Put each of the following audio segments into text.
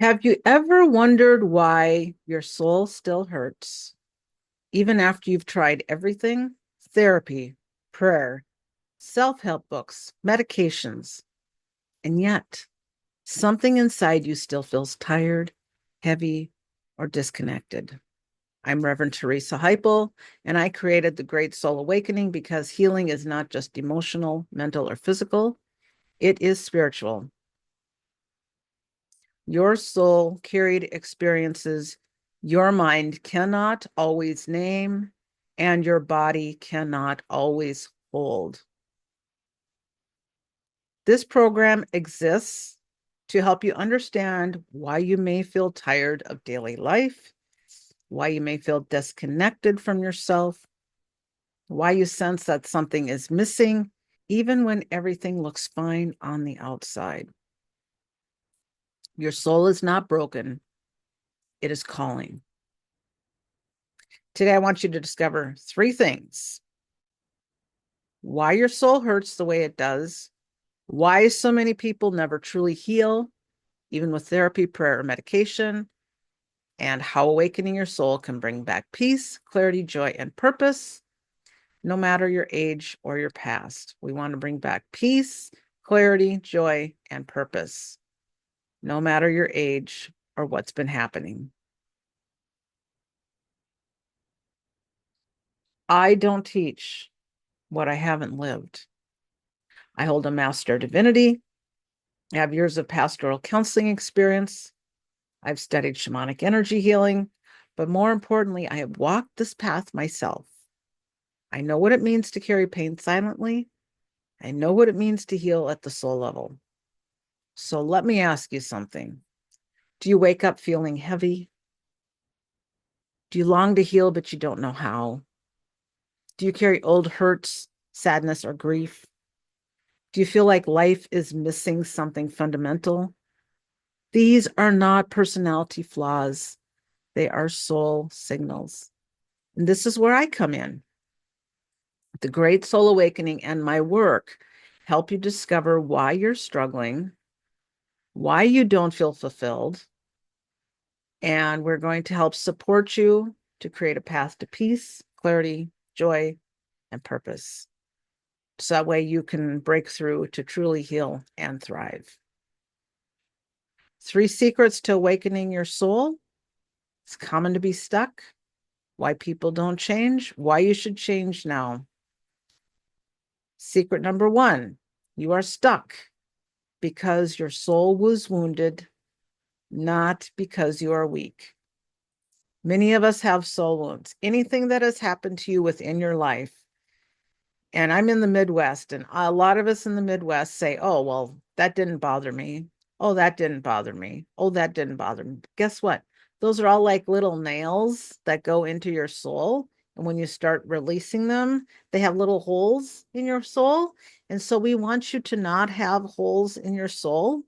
Have you ever wondered why your soul still hurts, even after you've tried everything? Therapy, prayer, self help books, medications, and yet something inside you still feels tired, heavy, or disconnected. I'm Reverend Teresa Heupel, and I created the Great Soul Awakening because healing is not just emotional, mental, or physical, it is spiritual. Your soul carried experiences your mind cannot always name and your body cannot always hold. This program exists to help you understand why you may feel tired of daily life, why you may feel disconnected from yourself, why you sense that something is missing, even when everything looks fine on the outside. Your soul is not broken, it is calling. Today, I want you to discover 3 things: why your soul hurts the way it does, why so many people never truly heal, even with therapy, prayer, or medication, and how awakening your soul can bring back peace, clarity, joy, and purpose, no matter your age or your past. We want to bring back peace, clarity, joy, and purpose, no matter your age or what's been happening. I don't teach what I haven't lived. I hold a Master of Divinity. I have years of pastoral counseling experience. I've studied shamanic energy healing, but more importantly, I have walked this path myself. I know what it means to carry pain silently. I know what it means to heal at the soul level. So let me ask you something. Do you wake up feeling heavy? Do you long to heal, but you don't know how? Do you carry old hurts, sadness, or grief? Do you feel like life is missing something fundamental? These are not personality flaws. They are soul signals. And this is where I come in. The Great Soul Awakening and my work help you discover why you're struggling, why you don't feel fulfilled, and we're going to help support you to create a path to peace, clarity, joy, and purpose. So that way you can break through to truly heal and thrive. 3 secrets to awakening your soul. It's common to be stuck. Why people don't change. Why you should change now. Secret number 1, you are stuck because your soul was wounded, not because you are weak. Many of us have soul wounds. Anything that has happened to you within your life, and I'm in the Midwest, and a lot of us in the Midwest say, oh, well, that didn't bother me. Oh, that didn't bother me. Oh, that didn't bother me. Guess what? Those are all like little nails that go into your soul. And when you start releasing them, they have little holes in your soul. And so we want you to not have holes in your soul.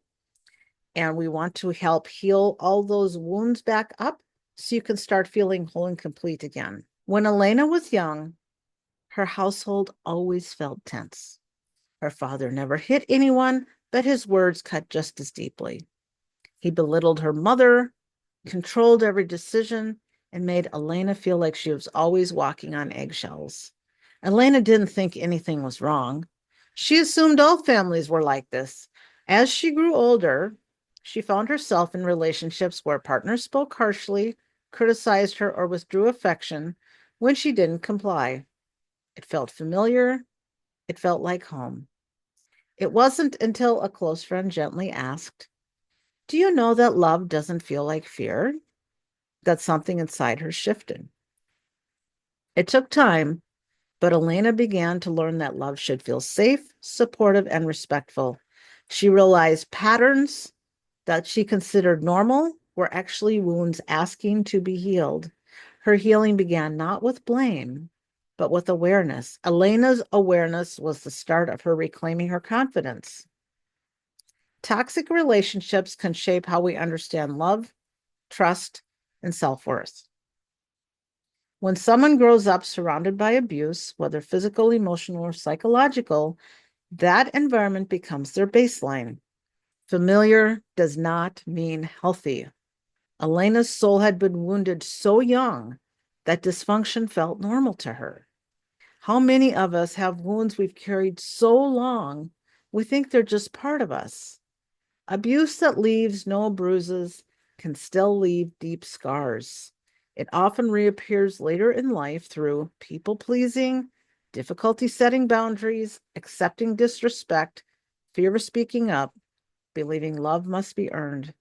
And we want to help heal all those wounds back up so you can start feeling whole and complete again. When Elena was young, her household always felt tense. Her father never hit anyone, but his words cut just as deeply. He belittled her mother, controlled every decision, and made Elena feel like she was always walking on eggshells. Elena didn't think anything was wrong. She assumed all families were like this. As she grew older, she found herself in relationships where partners spoke harshly, criticized her, or withdrew affection when she didn't comply. It felt familiar. It felt like home. It wasn't until a close friend gently asked, do you know that love doesn't feel like fear? That something inside her shifted. It took time, but Elena began to learn that love should feel safe, supportive, and respectful. She realized patterns that she considered normal were actually wounds asking to be healed. Her healing began not with blame, but with awareness. Elena's awareness was the start of her reclaiming her confidence. Toxic relationships can shape how we understand love, trust, and self-worth. When someone grows up surrounded by abuse, whether physical, emotional, or psychological, that environment becomes their baseline. Familiar does not mean healthy. Elena's soul had been wounded so young that dysfunction felt normal to her. How many of us have wounds we've carried so long, we think they're just part of us? Abuse that leaves no bruises can still leave deep scars. It often reappears later in life through people pleasing, difficulty setting boundaries, accepting disrespect, fear of speaking up, believing love must be earned.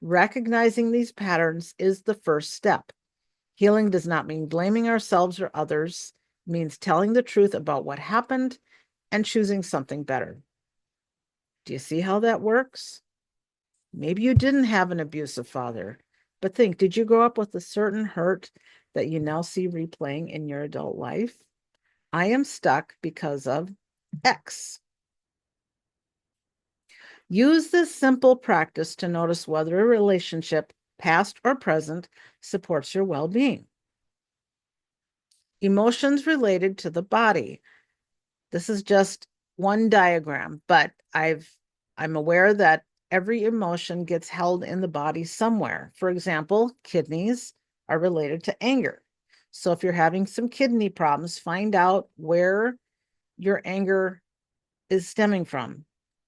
Recognizing these patterns is the first step. Healing does not mean blaming ourselves or others, it means telling the truth about what happened and choosing something better. Do you see how that works? Maybe you didn't have an abusive father, but think, did you grow up with a certain hurt that you now see replaying in your adult life? I am stuck because of X. Use this simple practice to notice whether a relationship, past or present, supports your well-being. Emotions related to the body. This is just one diagram, but I'm aware that every emotion gets held in the body somewhere. For example, kidneys are related to anger. So if you're having some kidney problems, find out where your anger is stemming from.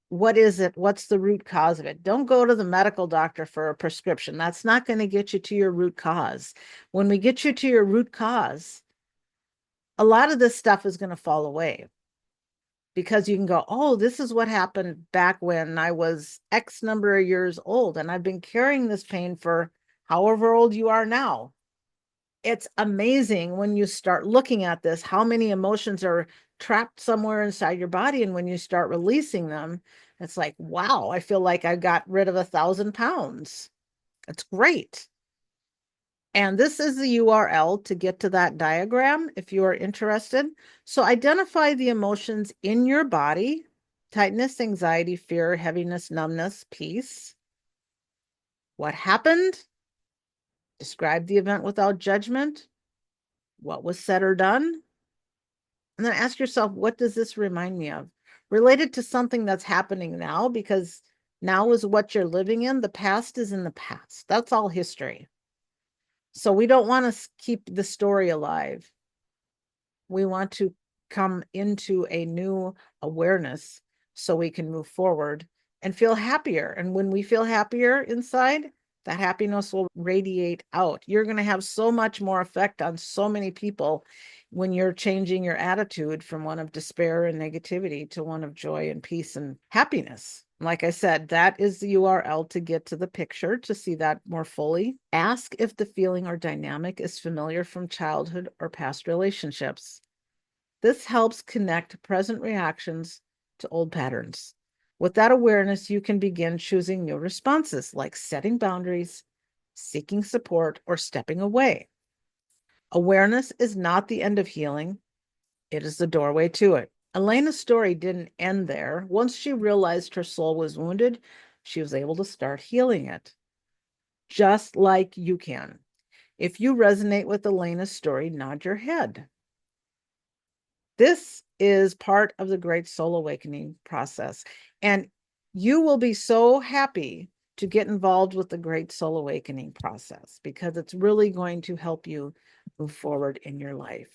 What is it? What's the root cause of it? Don't go to the medical doctor for a prescription. That's not going to get you to your root cause. When we get you to your root cause, a lot of this stuff is going to fall away because you can go, oh, this is what happened back when I was X number of years old, and I've been carrying this pain for however old you are now. It's amazing when you start looking at this, how many emotions are trapped somewhere inside your body. And when you start releasing them, it's like, wow, I feel like I got rid of 1,000 pounds. It's great. And this is the URL to get to that diagram if you are interested. So identify the emotions in your body: tightness, anxiety, fear, heaviness, numbness, peace. What happened? Describe the event without judgment. What was said or done? And then ask yourself, what does this remind me of? Related to something that's happening now, because now is what you're living in. The past is in the past. That's all history. So we don't want to keep the story alive. We want to come into a new awareness so we can move forward and feel happier. And when we feel happier inside, that happiness will radiate out. You're going to have so much more effect on so many people when you're changing your attitude from one of despair and negativity to one of joy and peace and happiness. Like I said, that is the URL to get to the picture to see that more fully. Ask if the feeling or dynamic is familiar from childhood or past relationships. This helps connect present reactions to old patterns. With that awareness, you can begin choosing new responses, like setting boundaries, seeking support, or stepping away. Awareness is not the end of healing. It is the doorway to it. Elena's story didn't end there. Once she realized her soul was wounded, she was able to start healing it, just like you can. If you resonate with Elena's story, nod your head. This is part of the Great Soul Awakening process. And you will be so happy to get involved with the Great Soul Awakening process because it's really going to help you move forward in your life.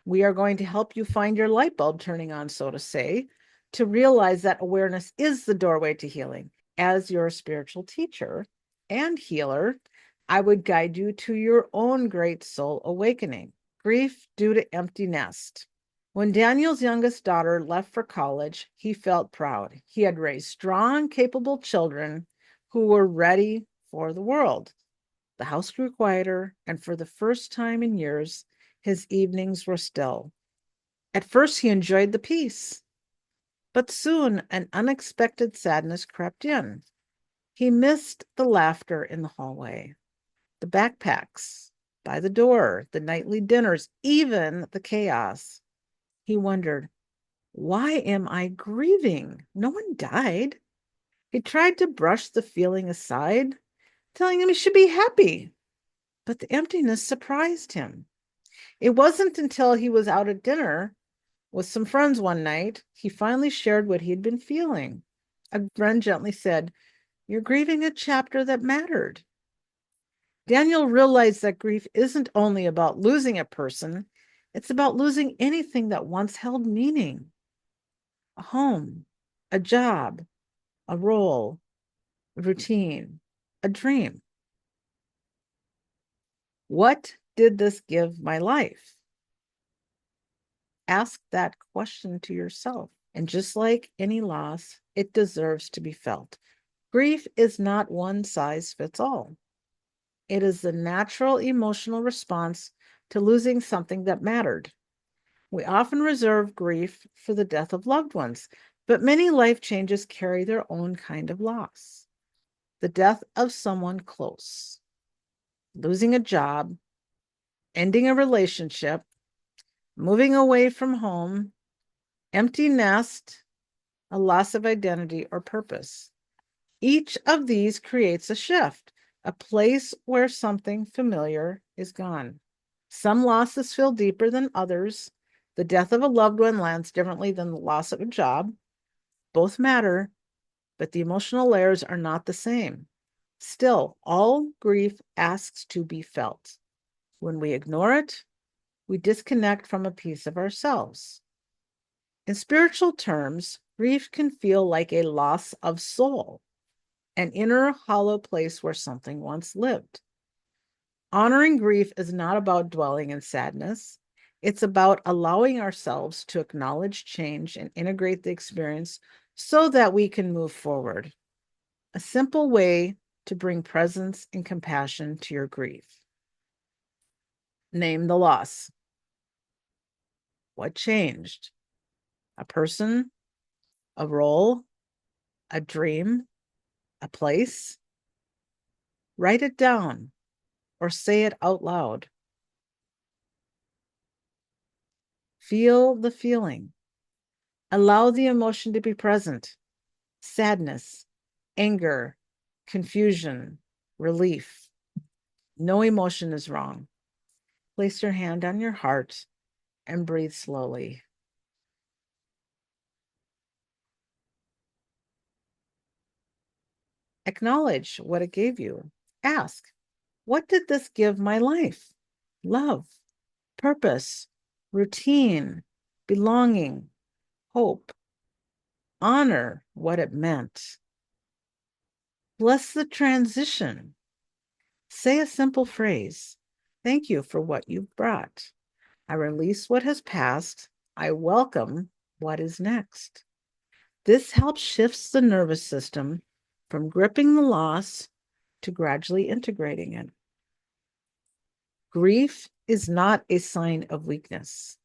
We are going to help you find your light bulb turning on, so to say, to realize that awareness is the doorway to healing. As your spiritual teacher and healer, I would guide you to your own Great Soul Awakening. Grief due to empty nest. When Daniel's youngest daughter left for college, he felt proud. He had raised strong, capable children who were ready for the world. The house grew quieter, and for the first time in years, his evenings were still. At first, he enjoyed the peace, but soon an unexpected sadness crept in. He missed the laughter in the hallway, the backpacks by the door, the nightly dinners, even the chaos. He wondered, why am I grieving? No one died. He tried to brush the feeling aside, telling him he should be happy. But the emptiness surprised him. It wasn't until he was out at dinner with some friends one night, he finally shared what he'd been feeling. A friend gently said, "You're grieving a chapter that mattered." Daniel realized that grief isn't only about losing a person, it's about losing anything that once held meaning. A home, a job, a role, a routine, a dream. What did this give my life? Ask that question to yourself. And just like any loss, it deserves to be felt. Grief is not one size fits all. It is the natural emotional response to losing something that mattered. We often reserve grief for the death of loved ones, but many life changes carry their own kind of loss. The death of someone close, losing a job, ending a relationship, moving away from home, empty nest, a loss of identity or purpose. Each of these creates a shift, a place where something familiar is gone. Some losses feel deeper than others. The death of a loved one lands differently than the loss of a job. Both matter, but the emotional layers are not the same. Still, all grief asks to be felt. When we ignore it, we disconnect from a piece of ourselves. In spiritual terms, grief can feel like a loss of soul, an inner hollow place where something once lived. Honoring grief is not about dwelling in sadness. It's about allowing ourselves to acknowledge change and integrate the experience so that we can move forward. A simple way to bring presence and compassion to your grief. Name the loss. What changed? A person, a role, a dream, a place? Write it down or say it out loud. Feel the feeling. Allow the emotion to be present. Sadness, anger, confusion, relief. No emotion is wrong. Place your hand on your heart and breathe slowly. Acknowledge what it gave you. Ask, what did this give my life? Love, purpose, routine, belonging, hope. Honor what it meant. Bless the transition. Say a simple phrase. Thank you for what you've brought. I release what has passed. I welcome what is next. This helps shifts the nervous system from gripping the loss to gradually integrating it. Grief is not a sign of weakness.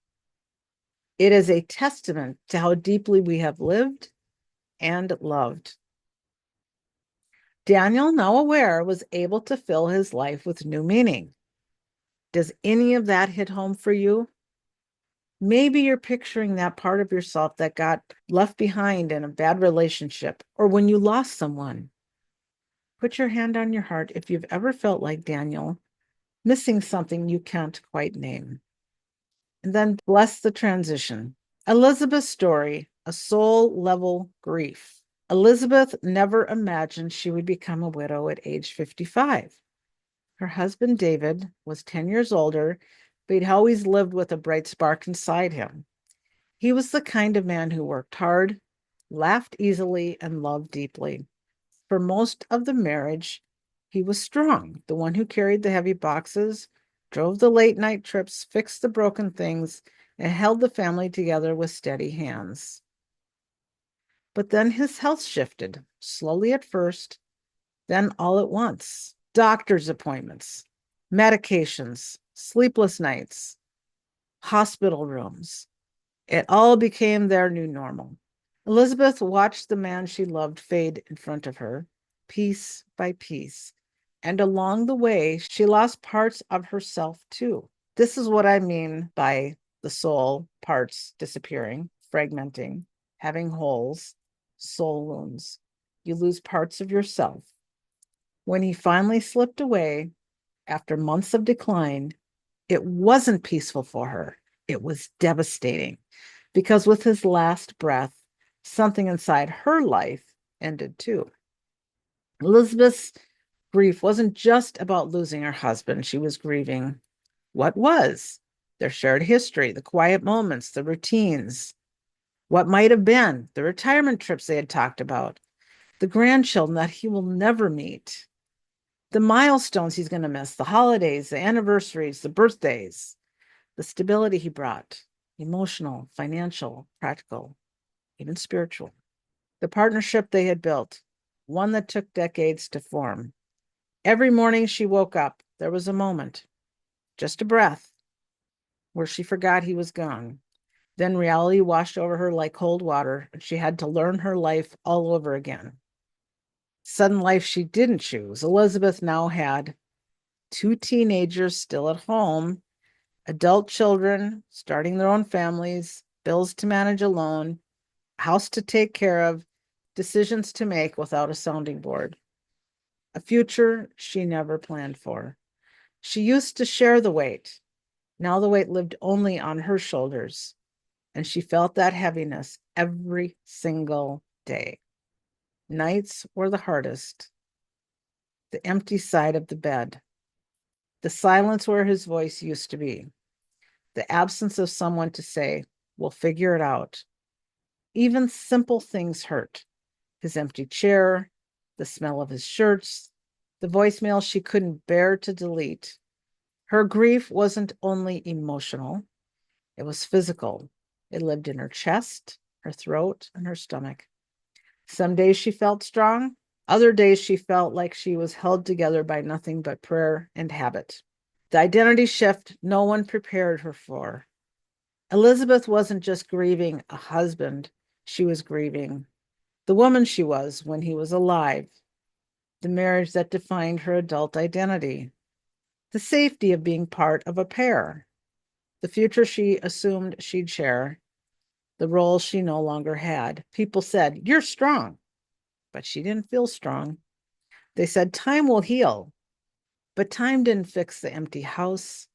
It is a testament to how deeply we have lived and loved. Daniel, now aware, was able to fill his life with new meaning. Does any of that hit home for you? Maybe you're picturing that part of yourself that got left behind in a bad relationship or when you lost someone. Put your hand on your heart if you've ever felt like Daniel, missing something you can't quite name. And then bless the transition. Elizabeth's story, a soul-level grief. Elizabeth never imagined she would become a widow at age 55. Her husband, David, was 10 years older, but he'd always lived with a bright spark inside him. He was the kind of man who worked hard, laughed easily, and loved deeply. For most of the marriage, he was strong, the one who carried the heavy boxes, drove the late night trips, fixed the broken things, and held the family together with steady hands. But then his health shifted, slowly at first, then all at once. Doctor's appointments, medications, sleepless nights, hospital rooms. It all became their new normal. Elizabeth watched the man she loved fade in front of her, piece by piece. And along the way, she lost parts of herself too. This is what I mean by the soul parts disappearing, fragmenting, having holes, soul wounds. You lose parts of yourself. When he finally slipped away after months of decline, it wasn't peaceful for her. It was devastating because with his last breath, something inside her life ended too. Elizabeth's grief wasn't just about losing her husband. She was grieving what was, their shared history, the quiet moments, the routines, what might have been, the retirement trips they had talked about, the grandchildren that he will never meet, the milestones he's going to miss, the holidays, the anniversaries, the birthdays, the stability he brought, emotional, financial, practical, even spiritual. The partnership they had built, one that took decades to form. Every morning she woke up, there was a moment, just a breath, where she forgot he was gone. Then reality washed over her like cold water, and she had to learn her life all over again. Sudden life she didn't choose. Elizabeth now had 2 teenagers still at home, adult children starting their own families, bills to manage alone, house to take care of, decisions to make without a sounding board. A future she never planned for. She used to share the weight. Now the weight lived only on her shoulders, and she felt that heaviness every single day. Nights were the hardest. The empty side of the bed, the silence where his voice used to be, the absence of someone to say, "We'll figure it out." Even simple things hurt. His empty chair, the smell of his shirts, the voicemail she couldn't bear to delete. Her grief wasn't only emotional, it was physical. It lived in her chest, her throat, and her stomach. Some days she felt strong. Other days she felt like she was held together by nothing but prayer and habit. The identity shift no one prepared her for. Elizabeth wasn't just grieving a husband, she was grieving the woman she was when he was alive, the marriage that defined her adult identity, the safety of being part of a pair, the future she assumed she'd share, the role she no longer had. People said, "You're strong," but she didn't feel strong. They said, "Time will heal," but time didn't fix the empty house,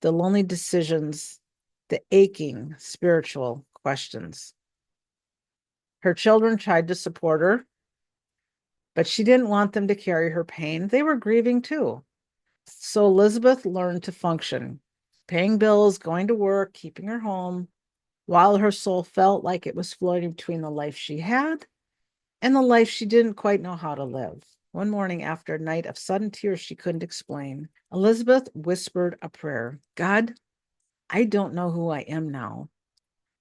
the lonely decisions, the aching spiritual questions. Her children tried to support her, but she didn't want them to carry her pain. They were grieving too. So Elizabeth learned to function, paying bills, going to work, keeping her home, while her soul felt like it was floating between the life she had and the life she didn't quite know how to live. One morning, after a night of sudden tears she couldn't explain, Elizabeth whispered a prayer. "God, I don't know who I am now,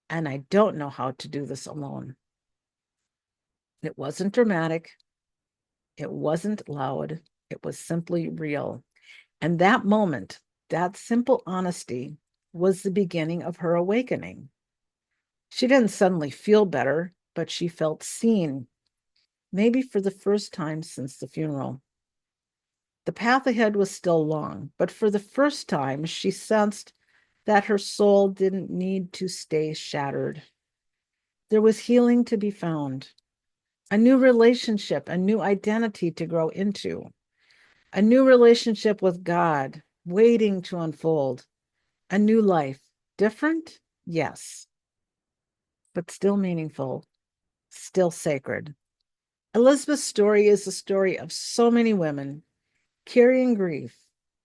and I don't know how to do this alone." It wasn't dramatic. It wasn't loud. It was simply real. And that moment, that simple honesty, was the beginning of her awakening. She didn't suddenly feel better, but she felt seen, maybe for the first time since the funeral. The path ahead was still long, but for the first time, she sensed that her soul didn't need to stay shattered. There was healing to be found, a new relationship, a new identity to grow into, a new relationship with God waiting to unfold, a new life. Different? Yes, but still meaningful, still sacred. Elizabeth's story is the story of so many women carrying grief,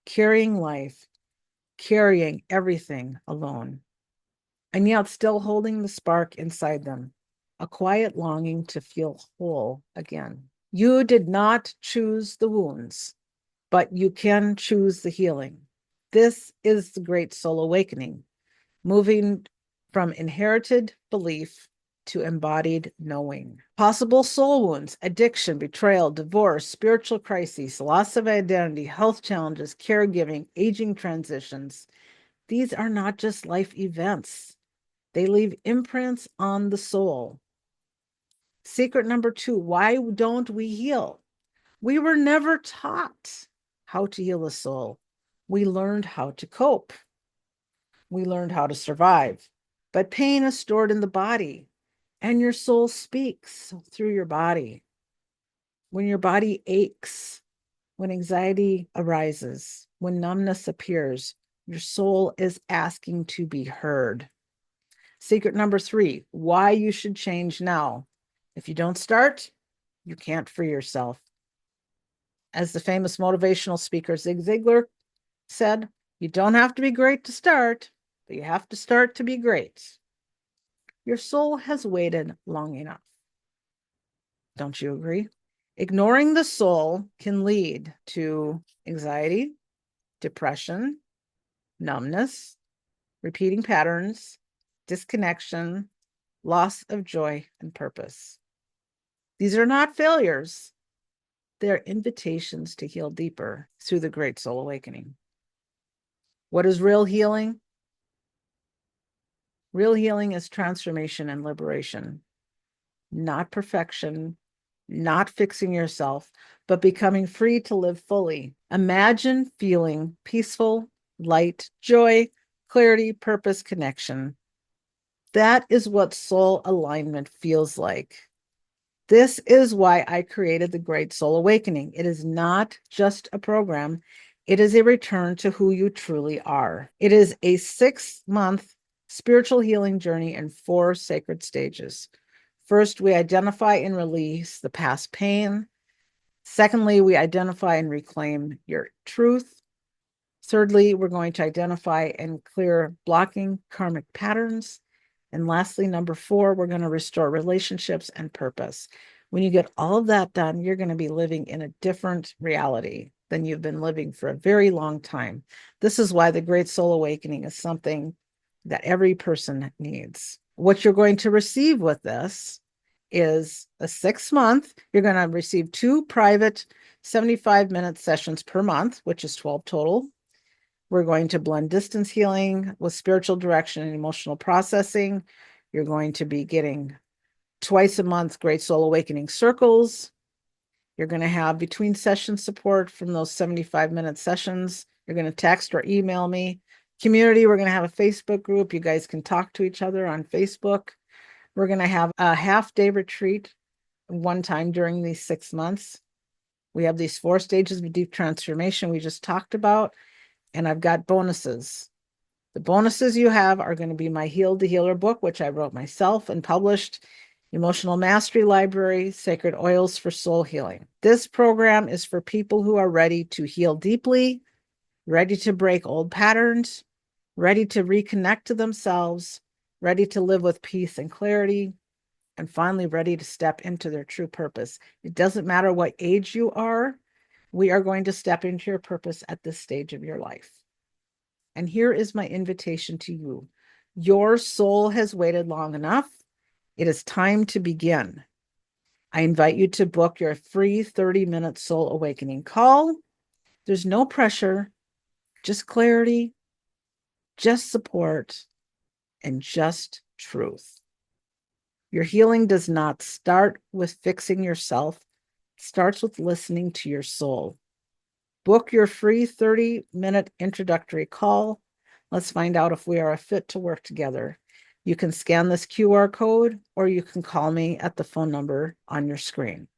carrying life, carrying everything alone, and yet still holding the spark inside them, a quiet longing to feel whole again. You did not choose the wounds, but you can choose the healing. This is the great soul awakening, moving from inherited belief to embodied knowing. Possible soul wounds, addiction, betrayal, divorce, spiritual crises, loss of identity, health challenges, caregiving, aging transitions. These are not just life events. They leave imprints on the soul. Secret number 2, why don't we heal? We were never taught how to heal the soul. We learned how to cope. We learned how to survive. But pain is stored in the body, and your soul speaks through your body. When your body aches, when anxiety arises, when numbness appears, your soul is asking to be heard. Secret number 3, why you should change now. If you don't start, you can't free yourself. As the famous motivational speaker Zig Ziglar said, you don't have to be great to start, but you have to start to be great. Your soul has waited long enough. Don't you agree? Ignoring the soul can lead to anxiety, depression, numbness, repeating patterns, disconnection, loss of joy and purpose. These are not failures. They're invitations to heal deeper through the Great Soul Awakening. What is real healing? Real healing is transformation and liberation, not perfection, not fixing yourself, but becoming free to live fully. Imagine feeling peaceful, light, joy, clarity, purpose, connection. That is what soul alignment feels like. This is why I created the Great Soul Awakening. It is not just a program. It is a return to who you truly are. It is a 6-month spiritual healing journey in 4 sacred stages. First, we identify and release the past pain. Secondly, we identify and reclaim your truth. Thirdly, we're going to identify and clear blocking karmic patterns. And lastly, number 4, we're going to restore relationships and purpose. When you get all of that done, you're going to be living in a different reality than you've been living for a very long time. This is why the Great Soul Awakening is something that every person needs. What you're going to receive with this is a 6-month. You're going to receive 2 private 75-minute sessions per month, which is 12 total. We're going to blend distance healing with spiritual direction and emotional processing. You're going to be getting twice a month Great Soul Awakening circles. You're going to have between session support from those 75-minute sessions. You're going to text or email me. Community, we're going to have a Facebook group. You guys can talk to each other on Facebook. We're going to have a half-day retreat one time during these 6 months. We have these 4 stages of deep transformation we just talked about, and I've got bonuses. The bonuses you have are going to be my Heal the Healer book, which I wrote myself and published, Emotional Mastery Library, Sacred Oils for Soul Healing. This program is for people who are ready to heal deeply, ready to break old patterns, ready to reconnect to themselves, ready to live with peace and clarity, and finally ready to step into their true purpose. It doesn't matter what age you are, we are going to step into your purpose at this stage of your life. And here is my invitation to you. Your soul has waited long enough. It is time to begin. I invite you to book your free 30-minute soul awakening call. There's no pressure, just clarity, just support, and just truth. Your healing does not start with fixing yourself. It starts with listening to your soul. Book your free 30-minute introductory call. Let's find out if we are a fit to work together. You can scan this QR code, or you can call me at the phone number on your screen.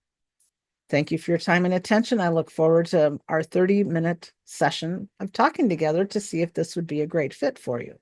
Thank you for your time and attention. I look forward to our 30-minute session of talking together to see if this would be a great fit for you.